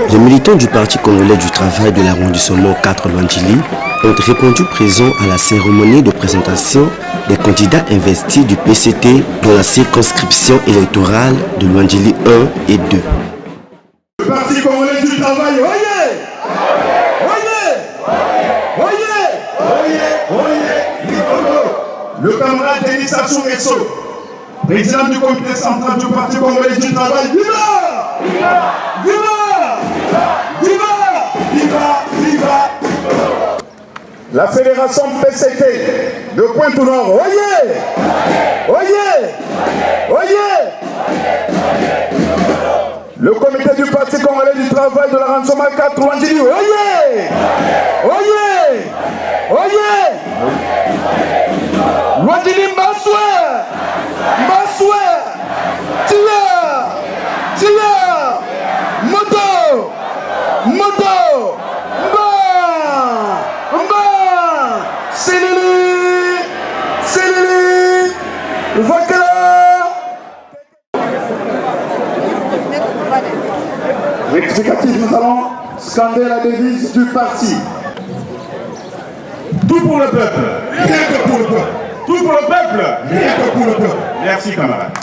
Les militants du Parti congolais du travail de l'arrondissement 4 Lwandjili ont répondu présents à la cérémonie de présentation des candidats investis du PCT dans la circonscription électorale de Lwandjili 1 et 2. Le Parti congolais du travail, oyez! Le camarade Denis Sassou Nguesso, président du comité central du Parti congolais du travail, viva! La fédération PCT de Pointe-Nord, oyez! Le comité du Parti congolais du travail de l'arrondissement 4 Lwandjili, oyez! Lwandjili Mbaswe! Tia! Moto! Silili! Vakala! Rectificatif, nous allons scander la devise du parti. Tout pour le peuple, rien que pour le peuple. Tout pour le peuple, rien que pour le peuple. Merci, camarades.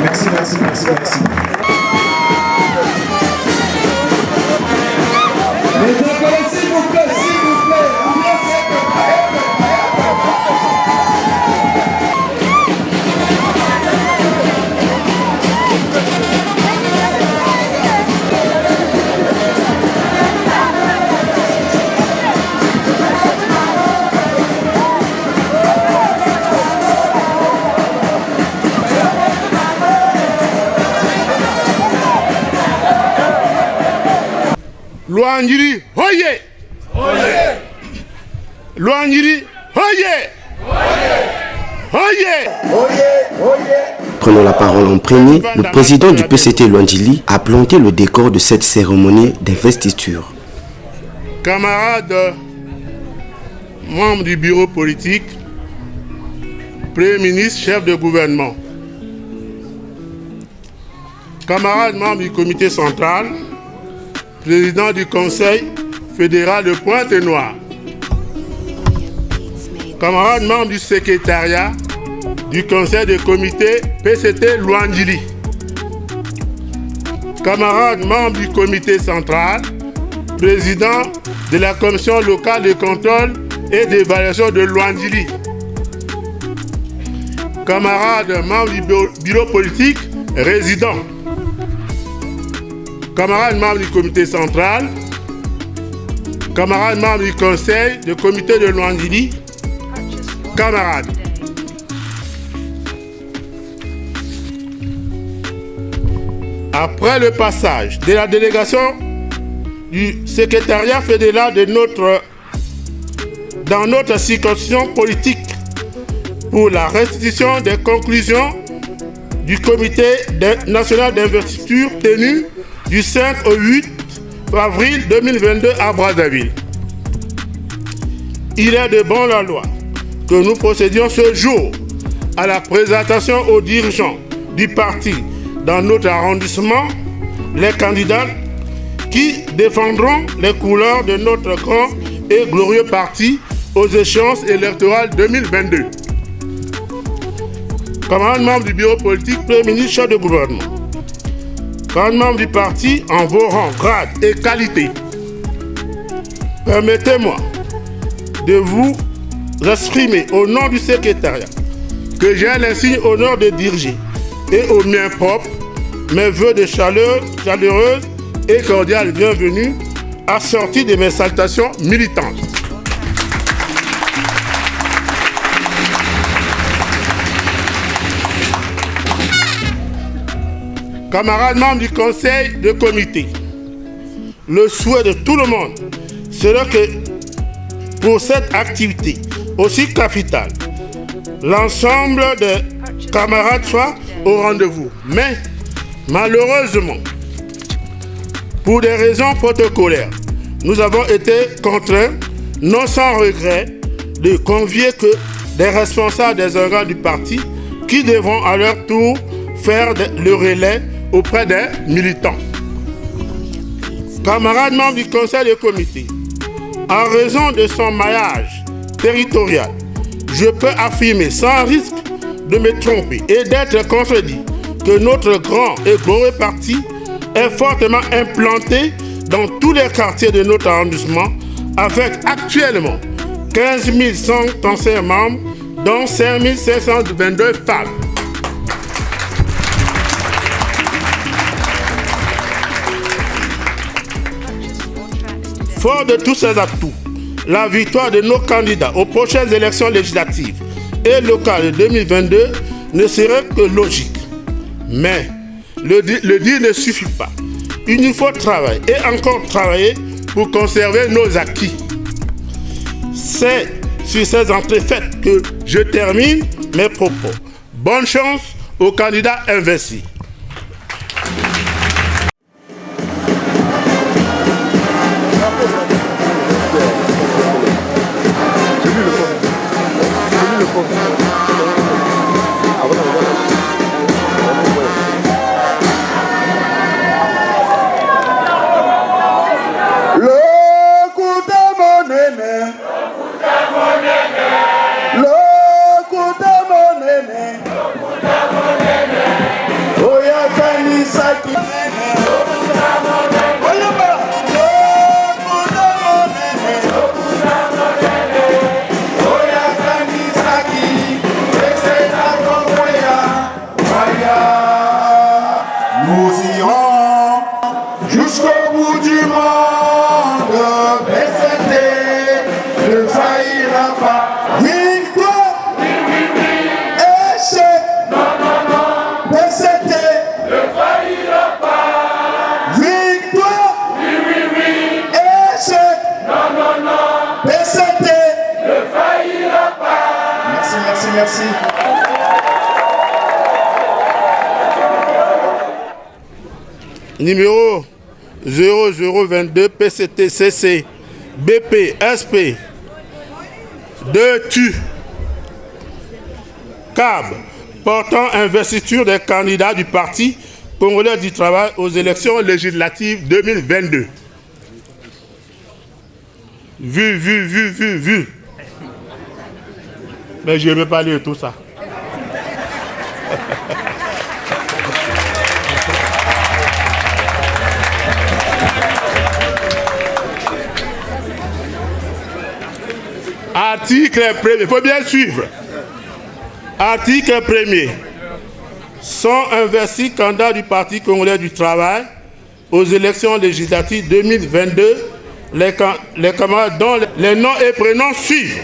Merci. Les collègues, s'il vous plaît, Lwandjili, hoye! Lwandjili, hoye! Prenant la parole en premier, le président du PCT Lwandjili a planté le décor de cette cérémonie d'investiture. Camarades, membres du bureau politique, Premier ministre, chef de gouvernement, camarades membres du comité central, président du conseil fédéral de Pointe-Noire, camarades membres du secrétariat du conseil de comité PCT Lwandjili, camarades membres du comité central, président de la commission locale de contrôle et d'évaluation de Lwandjili, camarades membres du bureau politique résident, camarades membres du comité central, camarades membres du conseil de comité de Lwandjili, camarades. Après le passage de la délégation du secrétariat fédéral dans notre circonscription politique pour la restitution des conclusions du comité national d'investiture tenu du 5 au 8 avril 2022 à Brazzaville. Il est de bon la loi que nous procédions ce jour à la présentation aux dirigeants du parti dans notre arrondissement, les candidats qui défendront les couleurs de notre grand et glorieux parti aux échéances électorales 2022. Camarades membres du bureau politique, Premier ministre, chef de gouvernement, camarades membres du parti en vos rangs, grades et qualités, permettez-moi de vous exprimer au nom du secrétariat que j'ai l'insigne honneur de diriger et au mien propre mes vœux de chaleureuse et cordiale bienvenue assortis de mes salutations militantes. Camarades membres du conseil de comité, le souhait de tout le monde serait que pour cette activité aussi capital. L'ensemble des camarades soient au rendez-vous. Mais malheureusement, pour des raisons protocolaires, nous avons été contraints, non sans regret, de convier que des responsables des organes du parti qui devront à leur tour faire le relais auprès des militants. Camarades membres du conseil de comité, en raison de son maillage territorial, je peux affirmer sans risque de me tromper et d'être contredit que notre grand et glorieux parti est fortement implanté dans tous les quartiers de notre arrondissement avec actuellement 15 100 anciens membres, dont 5 522 femmes. Fort de tous ces atouts, la victoire de nos candidats aux prochaines élections législatives et locales de 2022 ne serait que logique. Mais le dire ne suffit pas. Il nous faut travailler et encore travailler pour conserver nos acquis. C'est sur ces entrées faites que je termine mes propos. Bonne chance aux candidats investis. Merci. Numéro 0022 PCT-CC BP SP 2 TU CAB portant investiture des candidats du Parti congolais du travail aux élections législatives 2022. Vu. Mais je ne vais pas lire tout ça. Article 1er, il faut bien suivre. Article 1er. Sont investis candidats du Parti congolais du travail aux élections législatives 2022 les camarades dont les noms et prénoms suivent.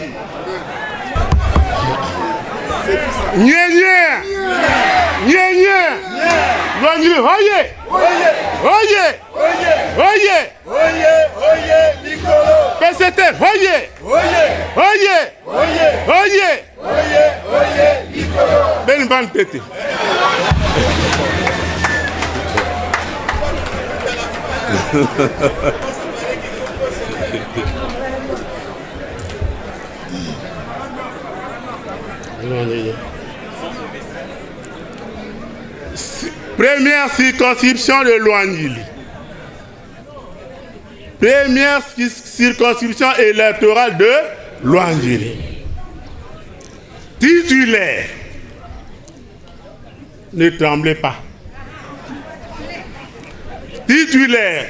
PCT, Ben Van Pété. Première circonscription de Luandili. Première circonscription électorale de Luandili. Titulaire. Ne tremblez pas. Titulaire.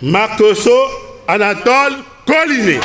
Makoso Anatole Collinet.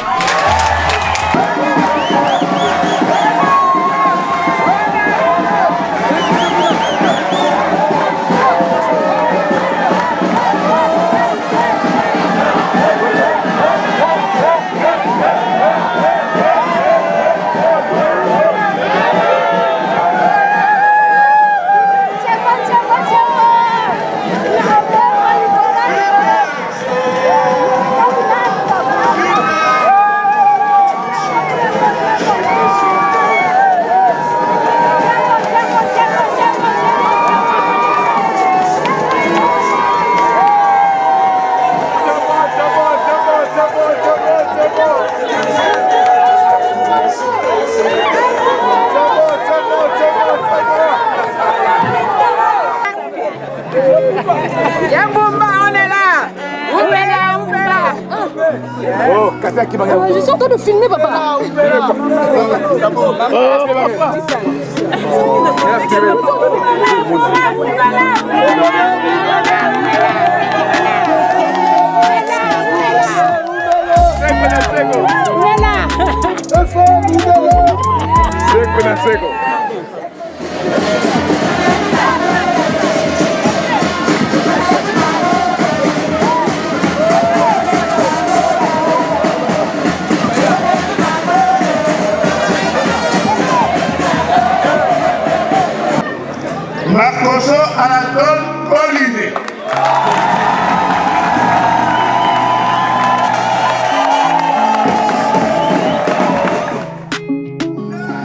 Yamboumba, on est là. On est là, on est là. Oh, Kata qui m'a regardé. Je suis en train de filmer, papa. Marcoso Anatole Collinet.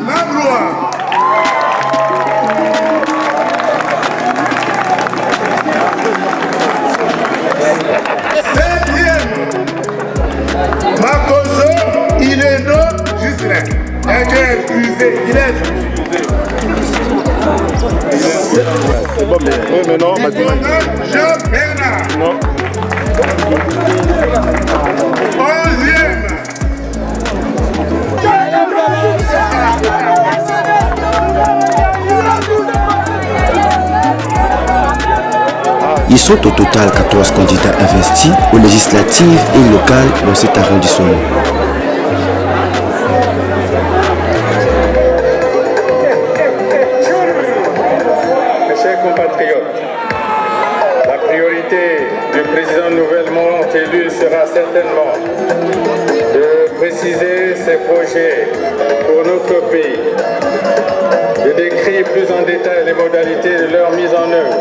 Magloire. Septième. Marcoso Ileno Gislain. Excusez, il est C'est bon, mais non, Jean Bernard. non. 11e. Ils sont au total 14 candidats investis aux législatives et locales dans cet arrondissement. Mes chers compatriotes, la priorité du président nouvellement élu sera certainement de préciser ses projets pour notre pays, de décrire plus en détail les modalités de leur mise en œuvre.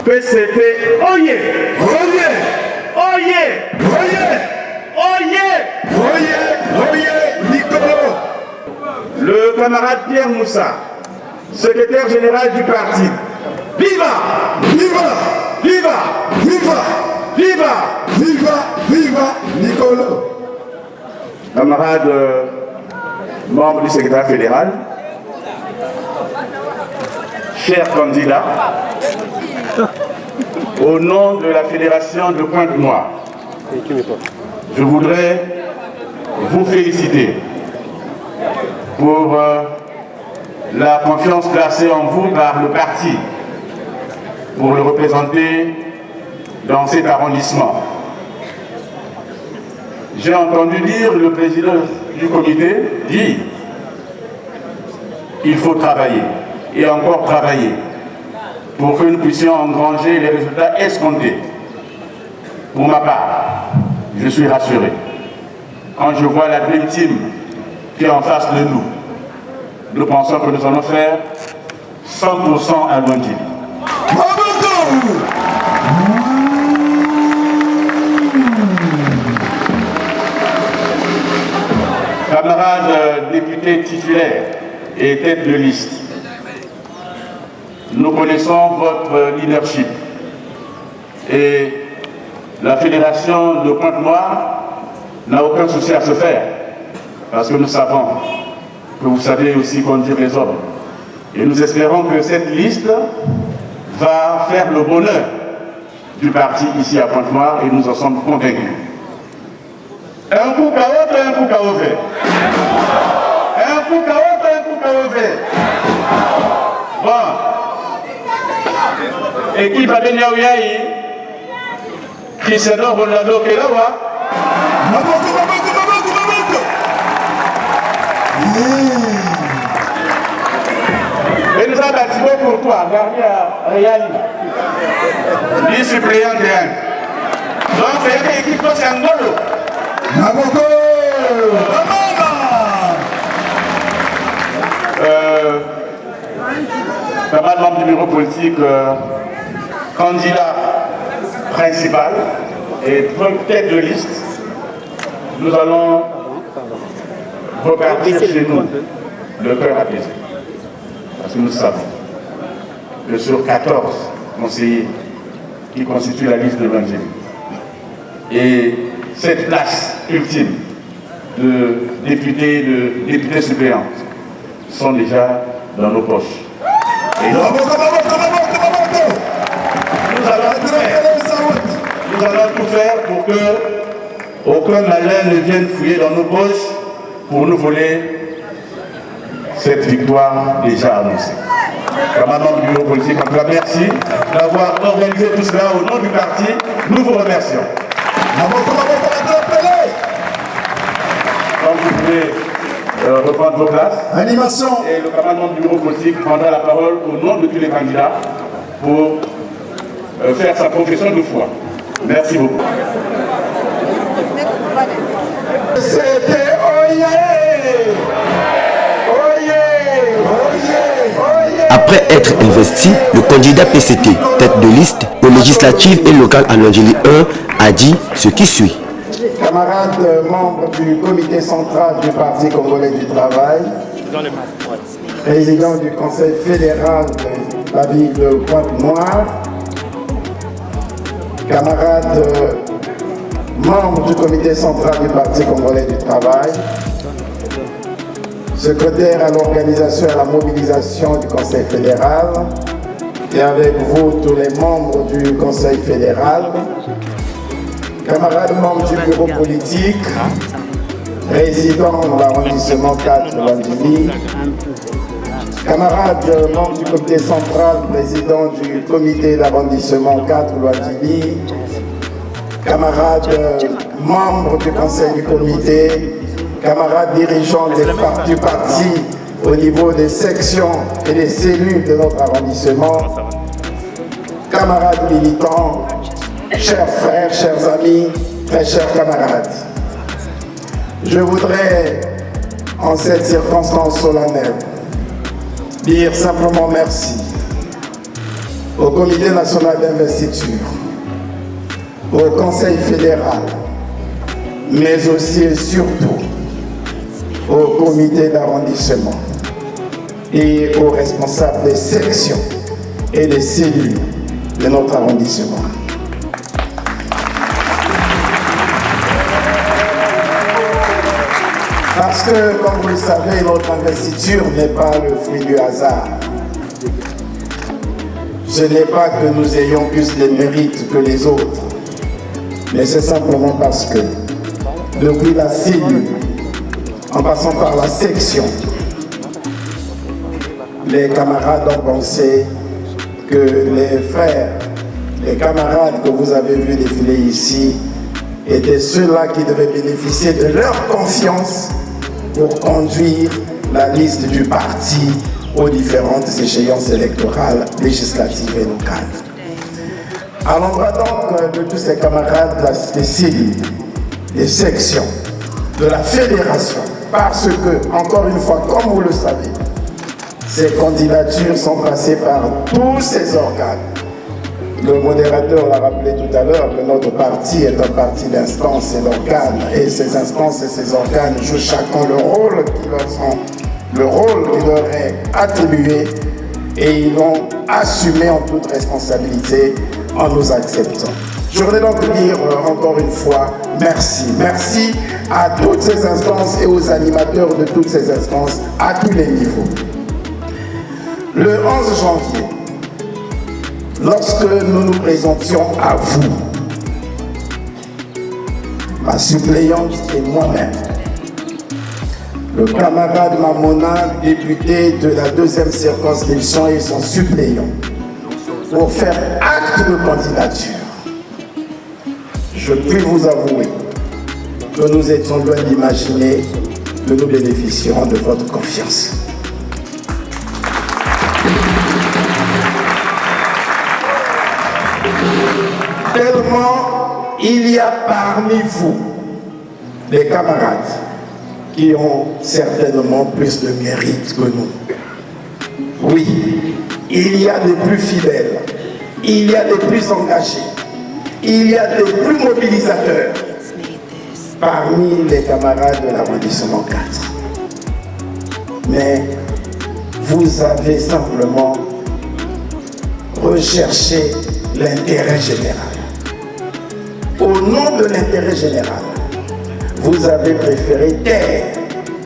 PCT, oye, oye, oye, oye, oye, oye, oye, Nicolo. Le camarade Pierre Moussa, secrétaire général du parti. Viva, viva, viva, viva, viva, viva, viva, Nicolo. Camarade membre du secrétaire fédéral, chers candidats, au nom de la Fédération de Pointe-Noire, je voudrais vous féliciter pour la confiance placée en vous par le parti pour le représenter dans cet arrondissement. J'ai entendu dire le président du comité dire qu'il faut travailler et encore travailler pour que nous puissions engranger les résultats escomptés. Pour ma part, je suis rassuré. Quand je vois la Dream Team qui est en face de nous, nous pensons que nous allons faire 100% à Londres. Camarades députés titulaires et têtes de liste, nous connaissons votre leadership et la Fédération de Pointe-Noire n'a aucun souci à se faire parce que nous savons que vous savez aussi conduire les hommes. Et nous espérons que cette liste va faire le bonheur du parti ici à Pointe-Noire et nous en sommes convaincus. Un coup KO, un coup KO vert. Un coup KO, un coup KO vert. Bon. Équipe à Benyaouyaï, Cristiano Ronaldo Kelawa. Et nous président Batibo pour toi, gardien Réali. 10 suppléants de 1. Donc, il y a une équipe qui est en Ngolo. Naboko! Camarade membre du bureau politique, candidat principal et tête de liste, nous allons repartir chez nous le cœur apaisé. Parce que nous savons que sur 14 conseillers qui constituent la liste de l'ONG, et cette place ultime de députés suppléants sont déjà dans nos poches. Et donc, nous allons tout faire pour que aucun malin ne vienne fouiller dans nos poches pour nous voler cette victoire déjà annoncée. Camarades du bureau politique, en tout cas, merci d'avoir organisé tout cela au nom du parti. Nous vous remercions. Donc vous pouvez reprendre vos places. Animation. Et le camarade du bureau politique prendra la parole au nom de tous les candidats pour faire sa profession de foi. Merci beaucoup. C'était Oye! Après être investi, le candidat PCT, tête de liste aux législatives et locales à Londjili 1, a dit ce qui suit. Camarades membres du comité central du Parti congolais du travail, président du conseil fédéral de la ville de Pointe-Noire, camarades membres du comité central du Parti congolais du travail, secrétaire à l'organisation et à la mobilisation du Conseil fédéral, et avec vous tous les membres du Conseil fédéral, camarades membres du bureau politique, président de l'arrondissement 4 Londjili, camarades membres du comité central, président du comité d'arrondissement 4 Londjili, camarades membres du conseil du comité, camarades dirigeants du parti au niveau des sections et des cellules de notre arrondissement, camarades militants, chers frères, chers amis, très chers camarades. Je voudrais, en cette circonstance solennelle, dire simplement merci au Comité national d'investiture, au Conseil fédéral, mais aussi et surtout au comité d'arrondissement et aux responsables des sections et des cellules de notre arrondissement. Parce que, comme vous le savez, notre investiture n'est pas le fruit du hasard. Ce n'est pas que nous ayons plus de mérites que les autres, mais c'est simplement parce que, depuis la cellule, en passant par la section, les camarades ont pensé que les frères, les camarades que vous avez vus défiler ici, étaient ceux-là qui devaient bénéficier de leur confiance pour conduire la liste du parti aux différentes échéances électorales, législatives et locales. À l'endroit donc de tous ces camarades des cellules, des sections, de la fédération, parce que, encore une fois, comme vous le savez, ces candidatures sont passées par tous ces organes. Le modérateur l'a rappelé tout à l'heure que notre parti est un parti d'instances et d'organes. Et ces instances et ces organes jouent chacun le rôle qui leur est attribué. Et ils l'ont assumé en toute responsabilité en nous acceptant. Je voudrais donc dire encore une fois merci. Merci à toutes ces instances et aux animateurs de toutes ces instances à tous les niveaux. Le 11 janvier, lorsque nous nous présentions à vous, ma suppléante et moi-même, le camarade Mamona, député de la 2e circonscription et son suppléant, pour faire acte de candidature, je puis vous avouer que nous étions loin d'imaginer que nous bénéficierons de votre confiance. tellement il y a parmi vous des camarades qui ont certainement plus de mérite que nous. Oui, il y a des plus fidèles, il y a des plus engagés, il y a des plus mobilisateurs parmi les camarades de l'arrondissement 4. Mais vous avez simplement recherché l'intérêt général. Au nom de l'intérêt général, vous avez préféré taire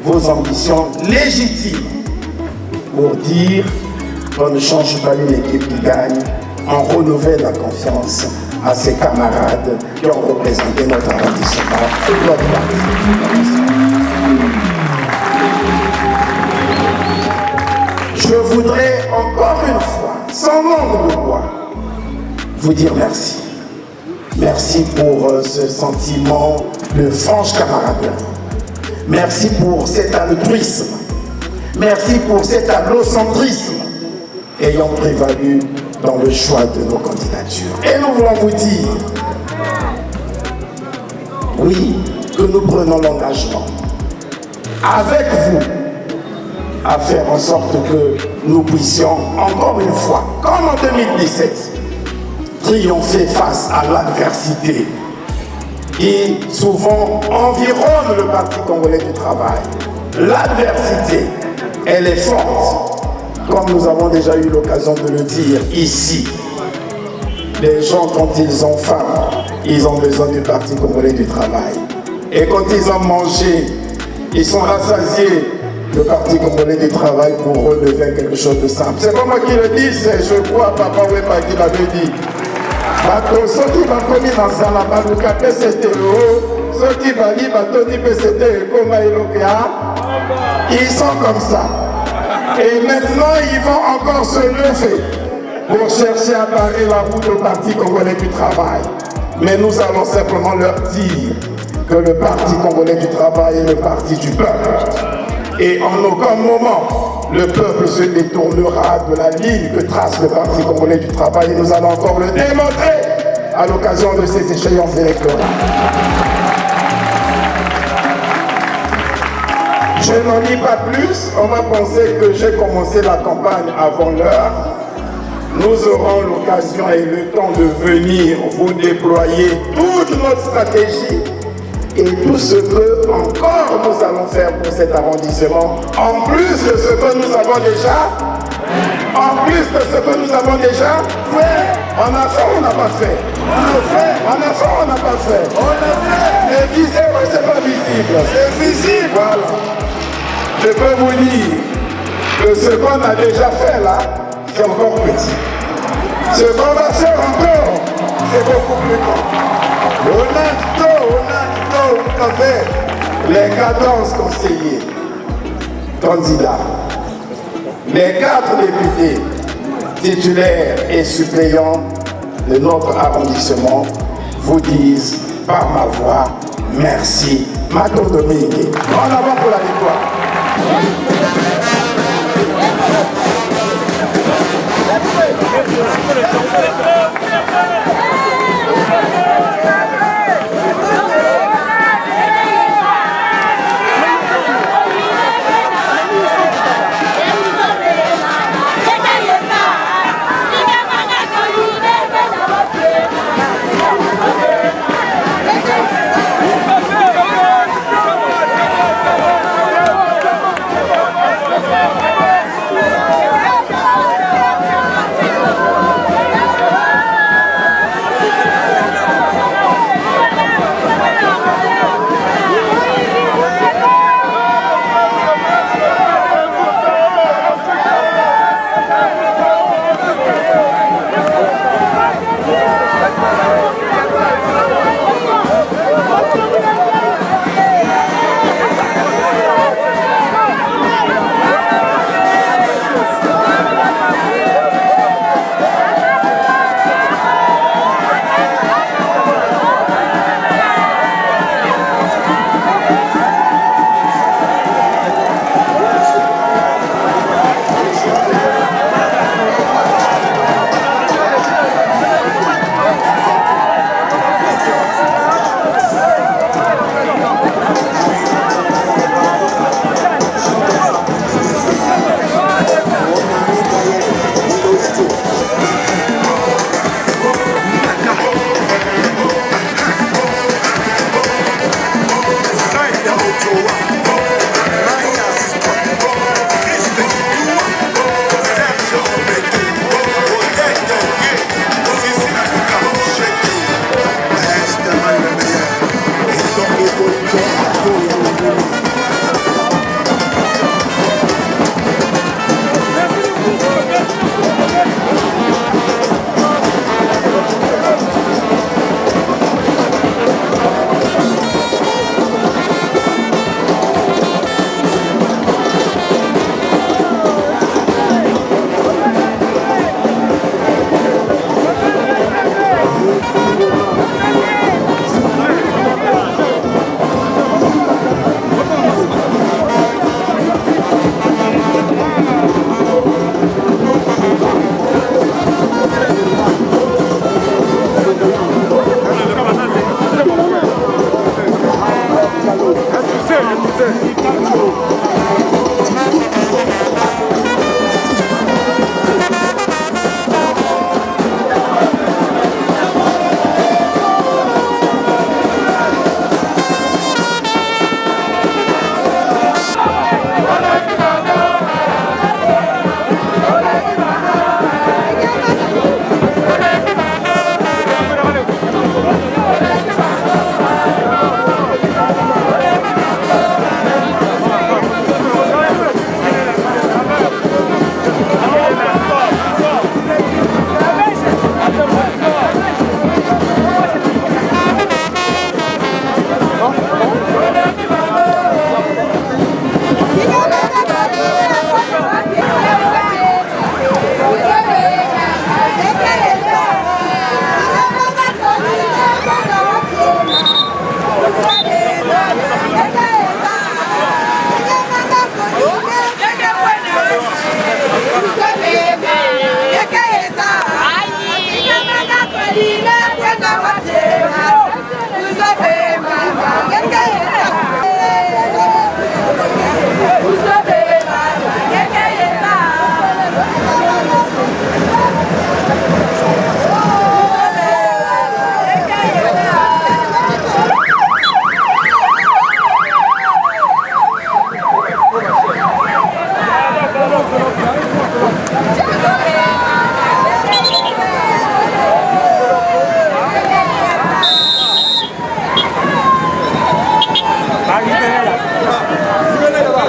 vos ambitions légitimes pour dire qu'on ne change pas une équipe qui gagne, on renouvelle la confiance à ces camarades qui ont représenté notre arrondissement. Je voudrais encore une fois, sans langue de bois, vous dire merci. Merci pour ce sentiment de franche camaraderie. Merci pour cet altruisme. Merci pour cet allocentrisme ayant prévalu dans le choix de nos candidatures. Et nous voulons vous dire, oui, que nous prenons l'engagement avec vous à faire en sorte que nous puissions, encore une fois, comme en 2017, triompher face à l'adversité qui souvent environne le Parti congolais du travail. L'adversité, elle est forte, comme nous avons déjà eu l'occasion de le dire ici. Les gens, quand ils ont faim, ils ont besoin du Parti congolais du travail. Et quand ils ont mangé, ils sont rassasiés. Le Parti congolais du travail pour relever quelque chose de simple. C'est pas moi qui le dis, c'est je crois Papa Wemba qui l'avait dit. Ceux qui vont commis dans ça, la baluka c'était le ceux qui vont dire c'était comme ils sont comme ça. Et maintenant, ils vont encore se lever pour chercher à barrer la route au Parti congolais du travail. Mais nous allons simplement leur dire que le Parti congolais du travail est le parti du peuple. Et en aucun moment, le peuple se détournera de la ligne que trace le Parti congolais du travail. Et nous allons encore le démontrer à l'occasion de ces échéances électorales. Je n'en dis pas plus. On va penser que j'ai commencé la campagne avant l'heure. Nous aurons l'occasion et le temps de venir vous déployer toute notre stratégie et tout ce que encore nous allons faire pour cet arrondissement, en plus de ce que nous avons déjà, fait. On a fait, on n'a pas fait. On a fait, on n'a pas fait. C'est visible, c'est pas visible. C'est visible. Voilà. Je peux vous dire que ce qu'on a déjà fait là, c'est encore petit. Ce qu'on va faire encore, c'est beaucoup plus grand. Vous avez les 14 conseillers candidats, les 4 députés titulaires et suppléants de notre arrondissement vous disent par ma voix merci. Mato Domingue. En avant pour la victoire.